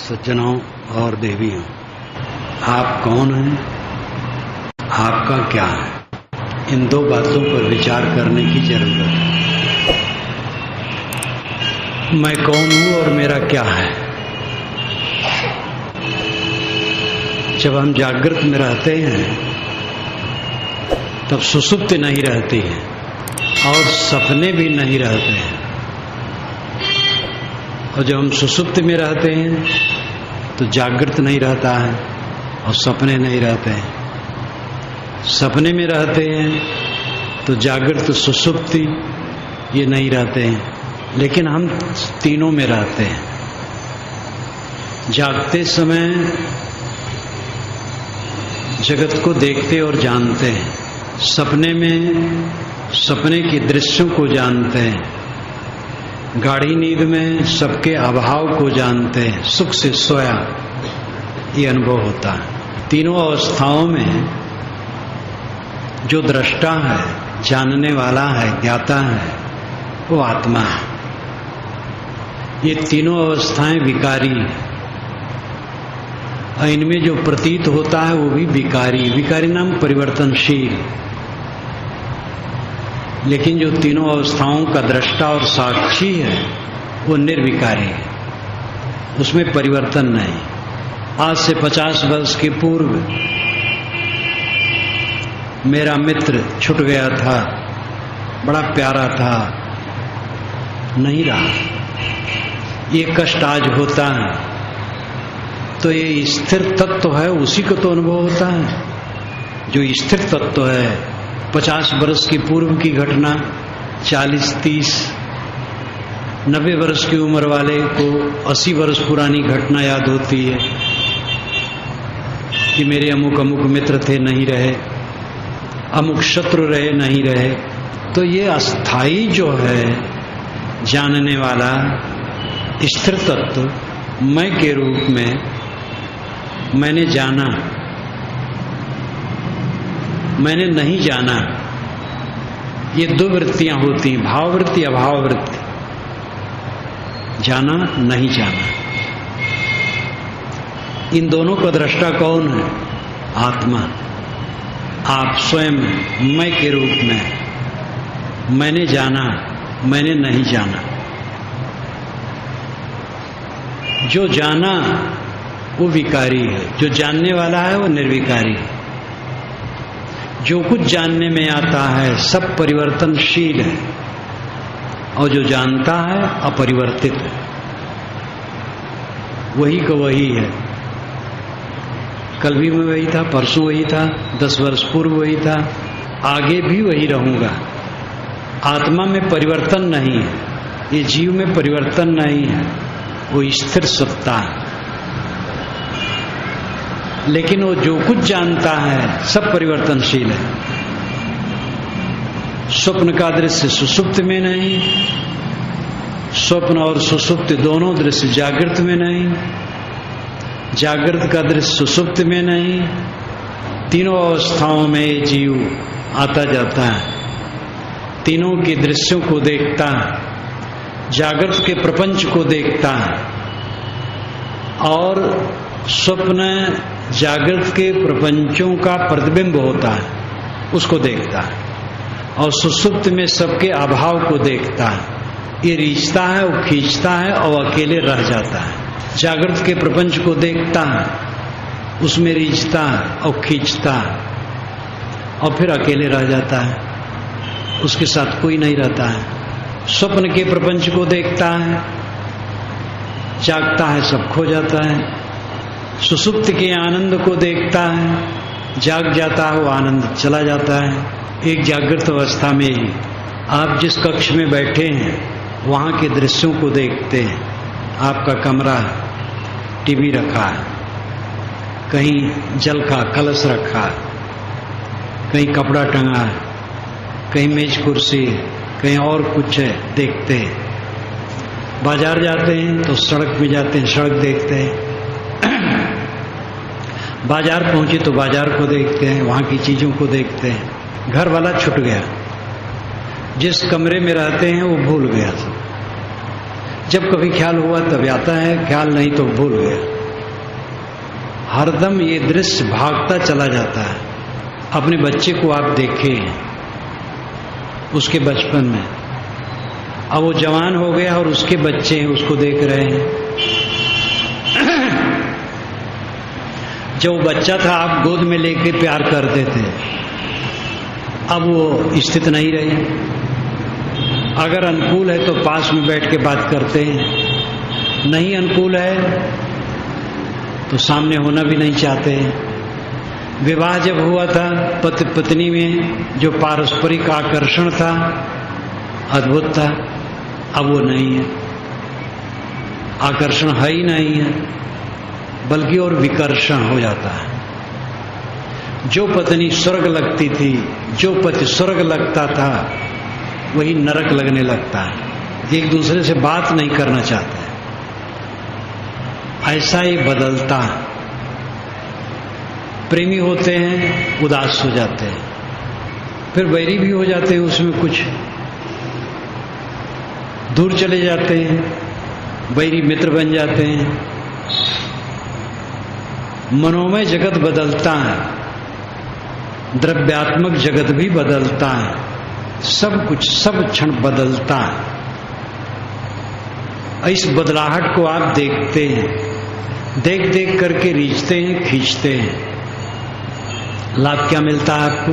सज्जनों और देवियों, आप कौन हैं, आपका क्या है, इन दो बातों पर विचार करने की जरूरत है। मैं कौन हूं और मेरा क्या है। जब हम जागृत में रहते हैं तब सुसुप्ति नहीं रहती है और सपने भी नहीं रहते हैं, और जब हम सुसुप्ति में रहते हैं तो जागृत नहीं रहता है और सपने नहीं रहते हैं। सपने में रहते हैं तो जागृत सुसुप्ति ये नहीं रहते हैं, लेकिन हम तीनों में रहते हैं। जागते समय जगत को देखते और जानते हैं, सपने में सपने के दृश्यों को जानते हैं, गाढ़ी नींद में सबके अभाव को जानते हैं, सुख से सोया ये अनुभव होता है। तीनों अवस्थाओं में जो दृष्टा है, जानने वाला है, ज्ञाता है, वो आत्मा है। ये तीनों अवस्थाएं विकारी हैं, और इनमें जो प्रतीत होता है वो भी विकारी। विकारी नाम परिवर्तनशील, लेकिन जो तीनों अवस्थाओं का दृष्टा और साक्षी है वो निर्विकारी है, उसमें परिवर्तन नहीं। आज से 50 वर्ष के पूर्व मेरा मित्र छूट गया था, बड़ा प्यारा था, नहीं रहा। ये कष्ट आज होता है तो ये स्थिर तत्व है, उसी को तो अनुभव होता है जो स्थिर तत्व है। 50 वर्ष की पूर्व की घटना 40, 30, 90 वर्ष की उम्र वाले को 80 वर्ष पुरानी घटना याद होती है कि मेरे अमुक अमुक मित्र थे, नहीं रहे, अमुक शत्रु रहे, नहीं रहे। तो ये अस्थाई जो है जानने वाला स्थिर तत्व मैं के रूप में मैंने जाना, मैंने नहीं जाना, ये दो वृत्तियां होती हैं, भाववृत्ति अभाव वृत्ति। जाना नहीं जाना, इन दोनों का दृष्टा कौन है? आत्मा। आप स्वयं मैं के रूप में मैंने जाना, मैंने नहीं जाना। जो जाना वो विकारी है, जो जानने वाला है वो निर्विकारी है। जो कुछ जानने में आता है सब परिवर्तनशील है, और जो जानता है अपरिवर्तित है, वही का वही है। कल भी मैं वही था, परसों वही था, 10 वर्ष पूर्व वही था, आगे भी वही रहूंगा। आत्मा में परिवर्तन नहीं है, ये जीव में परिवर्तन नहीं है, वो स्थिर सत्ता है। लेकिन वो जो कुछ जानता है सब परिवर्तनशील है। स्वप्न का दृश्य सुसुप्त में नहीं, स्वप्न और सुसुप्त दोनों दृश्य जागृत में नहीं, जागृत का दृश्य सुसुप्त में नहीं। तीनों अवस्थाओं में जीव आता जाता है, तीनों के दृश्यों को देखता है, जागृत के प्रपंच को देखता है, और स्वप्न जागृत के प्रपंचों का प्रतिबिंब होता है, उसको देखता है, और सुसुप्त में सबके अभाव को देखता है। ये रीछता है, वो खींचता है और अकेले रह जाता है। जागृत के प्रपंच को देखता है, उसमें रीछता है और खींचता है, और फिर अकेले रह जाता है, उसके साथ कोई नहीं रहता है। स्वप्न के प्रपंच को देखता है, जागता है सब खो जाता है। सुसुप्त के आनंद को देखता है, जाग जाता है, वो आनंद चला जाता है। एक जागृत अवस्था में ही आप जिस कक्ष में बैठे हैं वहाँ के दृश्यों को देखते हैं। आपका कमरा, टीवी रखा है, कहीं जल का कलश रखा है, कहीं कपड़ा टंगा है, कहीं मेज कुर्सी, कहीं और कुछ है, देखते हैं। बाजार जाते हैं तो सड़क में जाते हैं, सड़क देखते हैं। बाजार पहुंचे तो बाजार को देखते हैं, वहां की चीजों को देखते हैं। घर वाला छूट गया, जिस कमरे में रहते हैं वो भूल गया। जब कभी ख्याल हुआ तब आता है, ख्याल नहीं तो भूल गया। हरदम ये दृश्य भागता चला जाता है। अपने बच्चे को आप देखें, उसके बचपन में, अब वो जवान हो गया और उसके बच्चे हैं, उसको देख रहे हैं। जब वो बच्चा था आप गोद में लेके प्यार करते थे, अब वो स्थिति नहीं रही। अगर अनुकूल है तो पास में बैठ के बात करते हैं, नहीं अनुकूल है तो सामने होना भी नहीं चाहते। विवाह जब हुआ था पति पत्नी में जो पारस्परिक आकर्षण था, अद्भुत था, अब वो नहीं है। आकर्षण है ही नहीं है, बल्कि और विकर्षण हो जाता है। जो पत्नी स्वर्ग लगती थी, जो पति स्वर्ग लगता था, वही नरक लगने लगता है। एक दूसरे से बात नहीं करना चाहते। ऐसा ही बदलता है। प्रेमी होते हैं, उदास हो जाते हैं, फिर बैरी भी हो जाते हैं, उसमें कुछ दूर चले जाते हैं, बैरी मित्र बन जाते हैं। मनोमय जगत बदलता है, द्रव्यात्मक जगत भी बदलता है, सब कुछ सब क्षण बदलता है। इस बदलाहट को आप देखते हैं, देख देख करके रीझते हैं, खींचते हैं। लाभ क्या मिलता है आपको?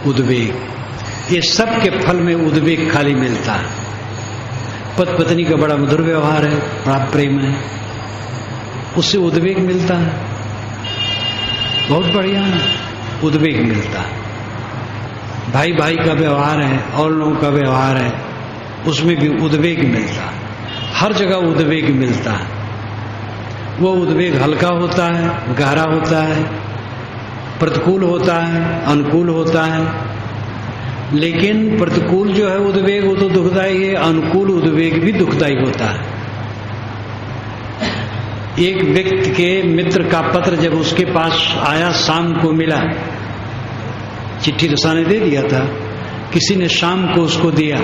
उद्वेग। ये सब के फल में उद्वेग खाली मिलता है। पति पत्नी का बड़ा मधुर व्यवहार है, बड़ा प्रेम है, उससे उद्वेग मिलता है, बहुत बढ़िया है, उद्वेग मिलता है। भाई भाई का व्यवहार है और लोगों का व्यवहार है, उसमें भी उद्वेग मिलता है। हर जगह उद्वेग मिलता है। वो उद्वेग हल्का होता है, गहरा होता है, प्रतिकूल होता है, अनुकूल होता है। लेकिन प्रतिकूल जो है उद्वेग वो तो दुखदायी है, अनुकूल उद्वेग भी दुखदायी होता है। एक व्यक्ति के मित्र का पत्र जब उसके पास आया, शाम को मिला, चिट्ठी रसा ने दे दिया था, किसी ने शाम को उसको दिया।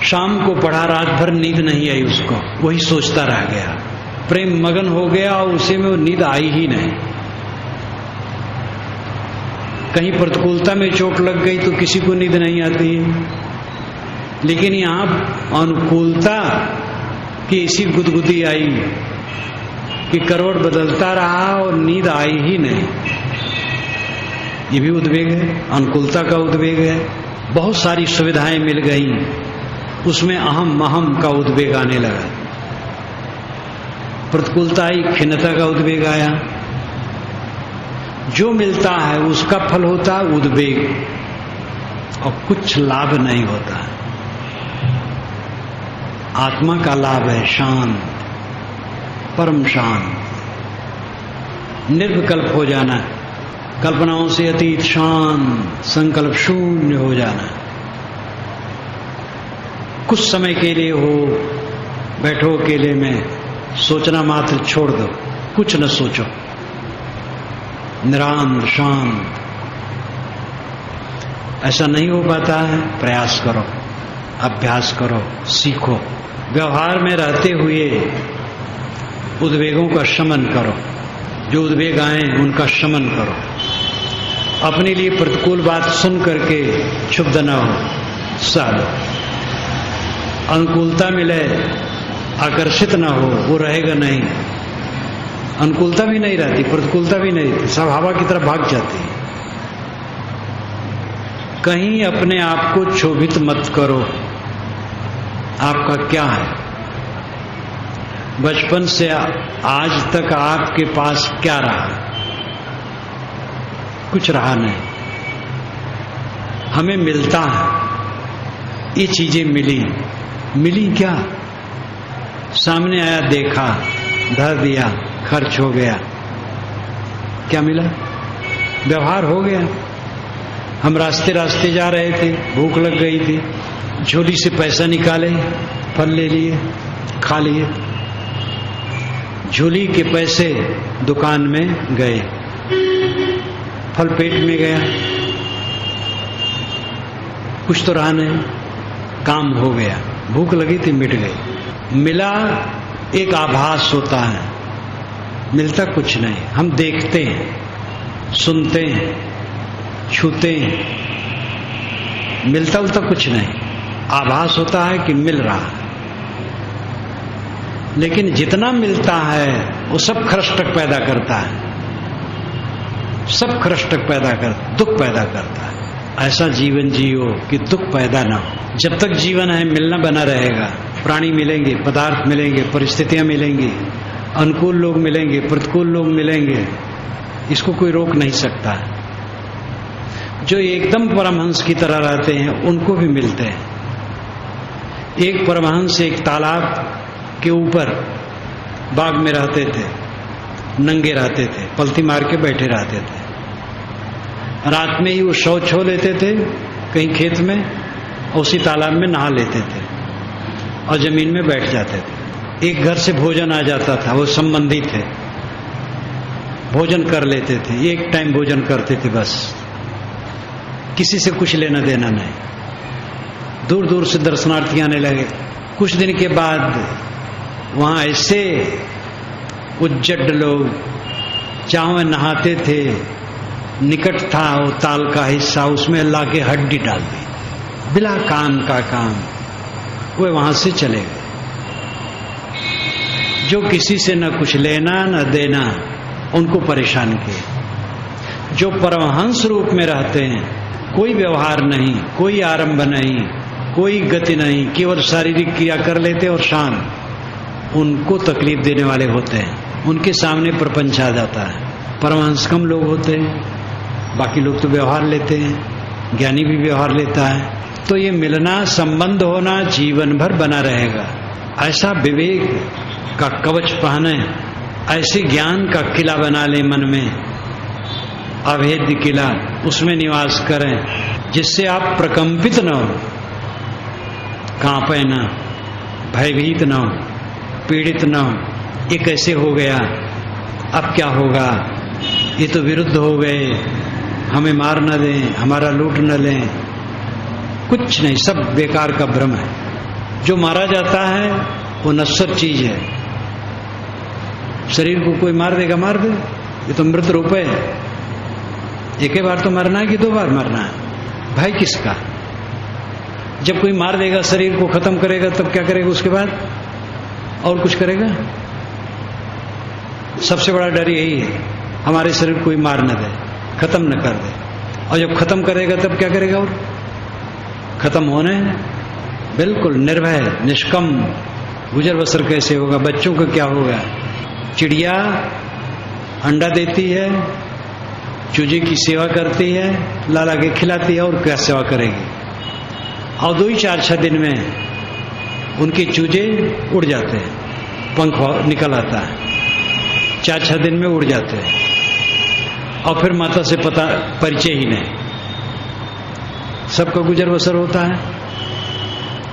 शाम को पढ़ा, रात भर नींद नहीं आई उसको, वही सोचता रह गया, प्रेम मगन हो गया और उसे में वो नींद आई ही नहीं। कहीं प्रतिकूलता में चोट लग गई तो किसी को नींद नहीं आती है, लेकिन यहां अनुकूलता की ऐसी गुदगुदी आई कि करवट बदलता रहा और नींद आई ही नहीं। ये भी उद्वेग है, अनुकूलता का उद्वेग है। बहुत सारी सुविधाएं मिल गई, उसमें अहम महम का उद्वेग आने लगा। प्रतिकूलता आई, खिन्नता का उद्वेग आया। जो मिलता है उसका फल होता है उद्वेग, और कुछ लाभ नहीं होता। आत्मा का लाभ है शांत, परम शांत, निर्विकल्प हो जाना, कल्पनाओं से अतीत शांत, संकल्प शून्य हो जाना। कुछ समय के लिए हो, बैठो अकेले में, सोचना मात्र छोड़ दो, कुछ न सोचो, निरांत शांत। ऐसा नहीं हो पाता है, प्रयास करो, अभ्यास करो, सीखो। व्यवहार में रहते हुए उद्वेगों का शमन करो, जो उद्वेग आए उनका शमन करो। अपने लिए प्रतिकूल बात सुन करके क्षुब्ध न हो, सह लो। अनुकूलता मिले, आकर्षित ना हो, वो रहेगा नहीं। अनुकूलता भी नहीं रहती, प्रतिकूलता भी नहीं रहती, सब हवा की तरफ भाग जाती है। कहीं अपने आप को क्षोभित मत करो। आपका क्या है? बचपन से आज तक आपके पास क्या रहा? कुछ रहा नहीं। हमें मिलता है, ये चीजें मिली, मिली क्या? सामने आया, देखा, धर दिया, खर्च हो गया, क्या मिला? व्यवहार हो गया। हम रास्ते रास्ते जा रहे थे, भूख लग गई थी, झोली से पैसा निकाले, फल ले लिए, खा लिए। झोली के पैसे दुकान में गए, फल पेट में गया, कुछ तो रहा नहीं, काम हो गया। भूख लगी थी, मिट गई। मिला एक आभास होता है, मिलता कुछ नहीं। हम देखते हैं, सुनते हैं, छूते हैं, मिलता उलता कुछ नहीं। आभास होता है कि मिल रहा है, लेकिन जितना मिलता है वो सब खरष्टक पैदा करता है, सब खरष्टक पैदा कर, दुख पैदा करता है। ऐसा जीवन जियो कि दुख पैदा ना हो। जब तक जीवन है मिलना बना रहेगा। प्राणी मिलेंगे, पदार्थ मिलेंगे, परिस्थितियां मिलेंगी, अनुकूल लोग मिलेंगे, प्रतिकूल लोग मिलेंगे, इसको कोई रोक नहीं सकता है। जो एकदम परमहंस की तरह रहते हैं उनको भी मिलते हैं। एक परमहंस एक तालाब के ऊपर बाग में रहते थे, नंगे रहते थे, पलथी मार के बैठे रहते थे। रात में ही वो शौच हो लेते थे कहीं खेत में, उसी तालाब में नहा लेते थे और जमीन में बैठ जाते थे। एक घर से भोजन आ जाता था, वो संबंधी थे, भोजन कर लेते थे, एक टाइम भोजन करते थे बस, किसी से कुछ लेना देना नहीं। दूर दूर से दर्शनार्थी आने लगे। कुछ दिन के बाद वहां ऐसे उज्जड लोग चाव में नहाते थे, निकट था वो ताल का हिस्सा, उसमें ला के हड्डी डाल दी, बिला काम का काम, वे वहां से चले गए। जो किसी से न कुछ लेना न देना, उनको परेशान किए। जो परमहंस रूप में रहते हैं, कोई व्यवहार नहीं, कोई आरंभ नहीं, कोई गति नहीं, केवल शारीरिक क्रिया कर लेते और शांत, उनको तकलीफ देने वाले होते हैं। उनके सामने प्रपंच आ जाता है। परमहंस कम लोग होते हैं, बाकी लोग तो व्यवहार लेते हैं, ज्ञानी भी व्यवहार लेता है। तो ये मिलना, संबंध होना जीवन भर बना रहेगा। ऐसा विवेक का कवच पहने, ऐसे ज्ञान का किला बना ले मन में, अभेद्य किला, उसमें निवास करें, जिससे आप प्रकंपित न हो, कांपे न, भयभीत न हो, पीड़ित न हो। ये कैसे हो गया, अब क्या होगा, ये तो विरुद्ध हो गए, हमें मार न दें, हमारा लूट न लें, कुछ नहीं, सब बेकार का भ्रम है। जो मारा जाता है वो नश्वर चीज है। शरीर को कोई मार देगा, मार दे, ये तो मृत रूप है। एक ही बार तो मरना है कि 2 बार मरना है, भाई किसका। जब कोई मार देगा, शरीर को खत्म करेगा, तब क्या करेगा उसके बाद, और कुछ करेगा। सबसे बड़ा डर यही है, हमारे शरीर कोई मार न दे, खत्म न कर दे। और जब खत्म करेगा तब क्या करेगा, और खत्म होने बिल्कुल निर्भय निष्कम गुजर बसर कैसे होगा। बच्चों का क्या होगा, चिड़िया अंडा देती है, चूजे की सेवा करती है, लाला के खिलाती है, और क्या सेवा करेगी। और 2-4-6 दिन में उनके चूजे उड़ जाते हैं, पंख निकल आता है, 4-6 दिन में उड़ जाते हैं, और फिर माता से पता परिचय ही नहीं। सबका गुजर बसर होता है,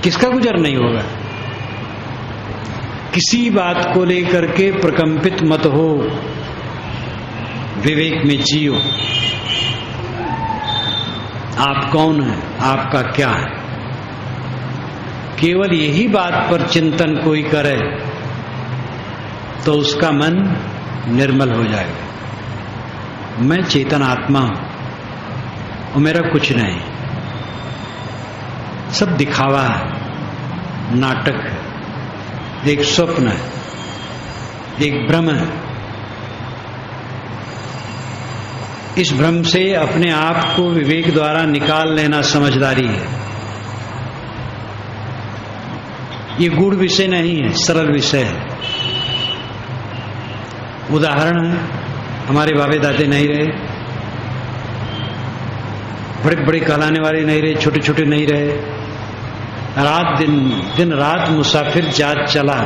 किसका गुजर नहीं होगा। किसी बात को लेकर के प्रकंपित मत हो, विवेक में जियो। आप कौन है, आपका क्या है, केवल यही बात पर चिंतन कोई करे तो उसका मन निर्मल हो जाएगा। मैं चेतन आत्मा हूं और मेरा कुछ नहीं, सब दिखावा है, नाटक है, एक स्वप्न है, एक भ्रम है। इस भ्रम से अपने आप को विवेक द्वारा निकाल लेना समझदारी है। ये गूढ़ विषय नहीं है, सरल विषय है। उदाहरण है, हमारे बाबे दादे नहीं रहे, बड़े बड़े कहलाने वाले नहीं रहे, छोटे छोटे नहीं रहे, रात दिन रात मुसाफिर जात चला,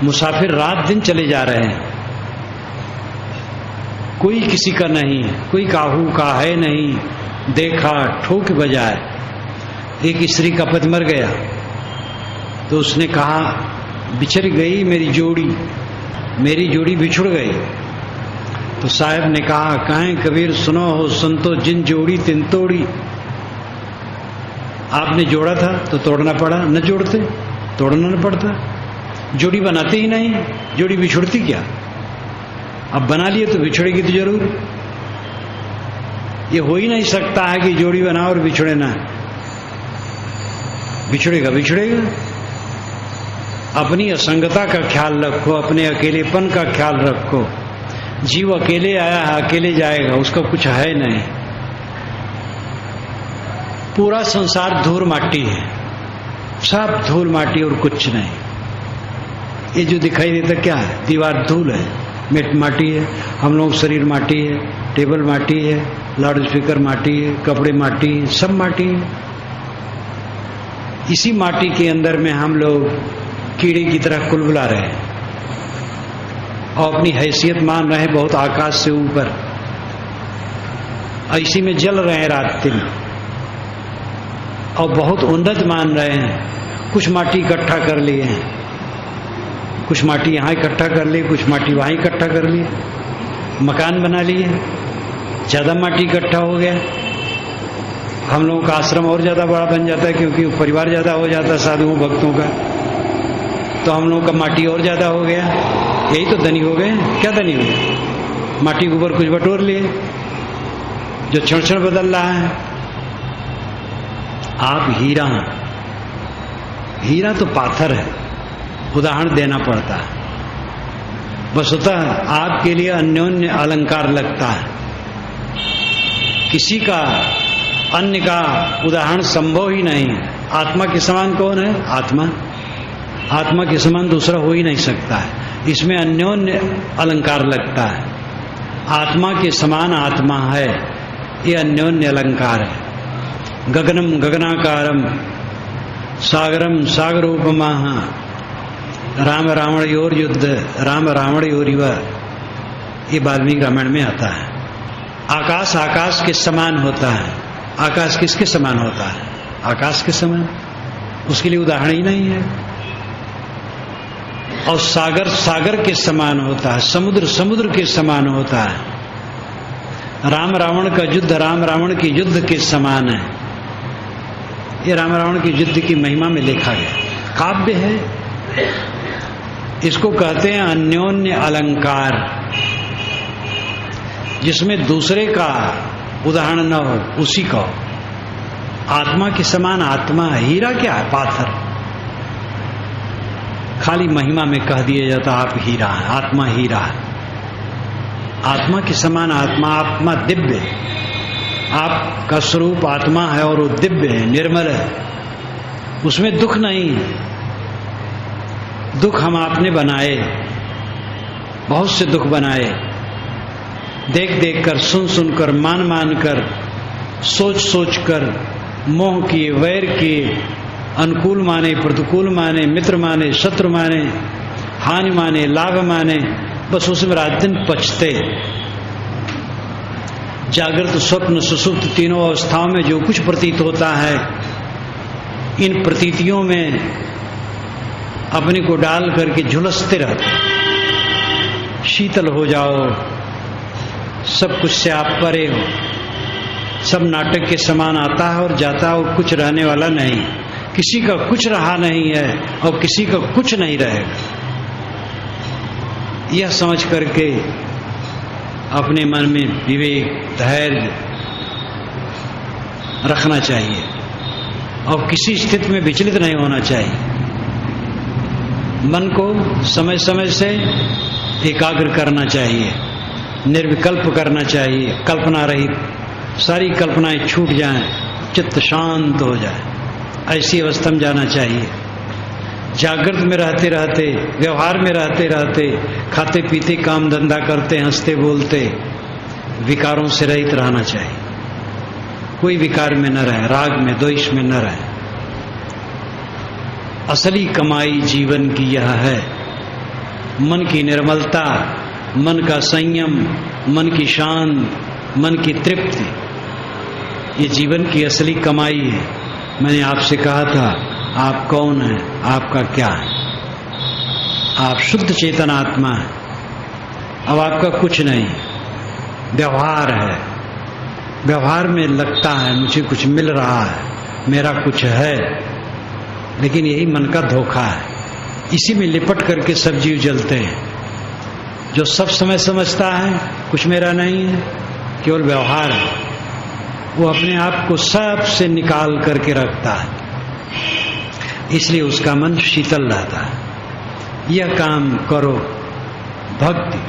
मुसाफिर रात दिन चले जा रहे हैं, कोई किसी का नहीं, कोई काहू का है नहीं, देखा ठोक बजाए। एक स्त्री का पति मर गया तो उसने कहा, बिछड़ गई मेरी जोड़ी बिछुड़ गई। तो साहब ने कहा, कहें कबीर सुनो हो संतो, जिन जोड़ी तिन तोड़ी। आपने जोड़ा था तो तोड़ना पड़ा, न जोड़ते तोड़ना न पड़ता। जोड़ी बनाते ही नहीं, जोड़ी बिछुड़ती क्या। अब बना लिए तो बिछड़ेगी तो जरूर। ये हो ही नहीं सकता है कि जोड़ी बनाओ और बिछड़े ना। बिछड़ेगा बिछड़ेगा। अपनी असंगता का ख्याल रखो, अपने अकेलेपन का ख्याल रखो। जीव अकेले आया है, अकेले जाएगा, उसका कुछ है नहीं। पूरा संसार धूल माटी है, सब धूल माटी और कुछ नहीं। ये जो दिखाई देता क्या है? दीवार धूल है, मिट माटी है, हम लोग शरीर माटी है, टेबल माटी है, लाउड स्पीकर माटी है, कपड़े माटी है, सब माटी है। इसी माटी के अंदर में हम लोग कीड़े की तरह कुलबुला रहे हैं और अपनी हैसियत मान रहे हैं बहुत आकाश से ऊपर। इसी में जल रहे हैं रात दिन और बहुत उन्नत मान रहे हैं। कुछ माटी इकट्ठा कर लिए हैं, कुछ माटी यहाँ इकट्ठा कर ली, कुछ माटी वहाँ इकट्ठा कर ली, मकान बना लिए, ज़्यादा माटी इकट्ठा हो गया। हम लोगों का आश्रम और ज़्यादा बड़ा बन जाता है क्योंकि परिवार ज़्यादा हो जाता है साधुओं भक्तों का, तो हम लोगों का माटी और ज़्यादा हो गया। यही तो धनी हो गए। क्या धनी हुए? माटी के ऊपर कुछ बटोर लिए जो क्षण क्षण बदल रहा है। आप हीरा हैं, हीरा तो पाथर है, उदाहरण देना पड़ता है। वस्तुतः आपके लिए अन्योन्य अलंकार लगता है। किसी का अन्य का उदाहरण संभव ही नहीं है। आत्मा के समान कौन है? आत्मा। आत्मा के समान दूसरा हो ही नहीं सकता है। इसमें अन्योन्य अलंकार लगता है। आत्मा के समान आत्मा है, ये अन्योन्य अलंकार है। गगनम गगनाकारम सागरम सागरोपमा राम रावणयोर युद्ध राम रावणयोरिव, ये वाल्मीकि रामायण में आता है। आकाश आकाश के समान होता है। आकाश किसके समान होता है? आकाश के समान, उसके लिए उदाहरण ही नहीं है। और सागर सागर के समान होता है, समुद्र समुद्र के समान होता है। राम रावण का युद्ध राम रावण के युद्ध के समान है। ये राम रावण के युद्ध की महिमा में लिखा गया काव्य है। इसको कहते हैं अन्योन्य अलंकार, जिसमें दूसरे का उदाहरण न हो, उसी का। आत्मा के समान आत्मा है। हीरा क्या है? पाथर। खाली महिमा में कह दिया जाता आप हीरा है, आत्मा हीरा है। आत्मा के समान आत्मा, आत्मा दिव्य। आपका स्वरूप आत्मा है और वो दिव्य है, निर्मल है, उसमें दुख नहीं है। दुख हम आपने बनाए, बहुत से दुख बनाए, देख देख कर, सुन सुन कर, मान मान कर, सोच सोच कर, मोह किए, वैर किए, अनुकूल माने, प्रतिकूल माने, मित्र माने, शत्रु माने, हानि माने, लाभ माने, बस उसमें रात दिन पचते। जागृत स्वप्न सुषुप्त तीनों अवस्थाओं में जो कुछ प्रतीत होता है, इन प्रतीतियों में अपने को डाल करके झुलसते रहते। शीतल हो जाओ, सब कुछ से आप परे हो। सब नाटक के समान आता है और जाता है, और कुछ रहने वाला नहीं। किसी का कुछ रहा नहीं है और किसी का कुछ नहीं रहेगा। यह समझ करके अपने मन में विवेक, धैर्य रखना चाहिए और किसी स्थिति में विचलित नहीं होना चाहिए। मन को समय समय से एकाग्र करना चाहिए, निर्विकल्प करना चाहिए, कल्पना रहित। सारी कल्पनाएं छूट जाएं, चित्त शांत हो जाए, ऐसी अवस्था में जाना चाहिए। जागृत में रहते रहते, व्यवहार में रहते रहते, खाते पीते, काम धंधा करते, हंसते बोलते, विकारों से रहित रहना चाहिए। कोई विकार में न रहे, राग में, द्वेष में न रहे। असली कमाई जीवन की यह है, मन की निर्मलता, मन का संयम, मन की शांत, मन की तृप्ति, ये जीवन की असली कमाई है। मैंने आपसे कहा था, आप कौन हैं, आपका क्या है? आप शुद्ध चेतन आत्मा है। अब आपका कुछ नहीं, व्यवहार है। व्यवहार में लगता है मुझे कुछ मिल रहा है, मेरा कुछ है, लेकिन यही मन का धोखा है। इसी में लिपट करके सब जीव जलते हैं। जो सब समय समझता है कुछ मेरा नहीं है, केवल व्यवहार है, वो अपने आप को सबसे निकाल करके रखता है, इसलिए उसका मन शीतल रहता है। यह काम करो, भक्ति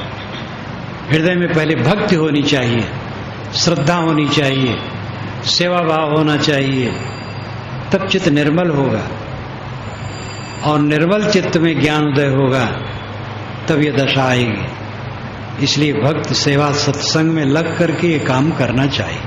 हृदय में पहले भक्ति होनी चाहिए, श्रद्धा होनी चाहिए, सेवा भाव होना चाहिए, तब चित्त निर्मल होगा और निर्मल चित्त में ज्ञान उदय होगा, तब यह दशा आएगी। इसलिए भक्त सेवा सत्संग में लग करके ये काम करना चाहिए।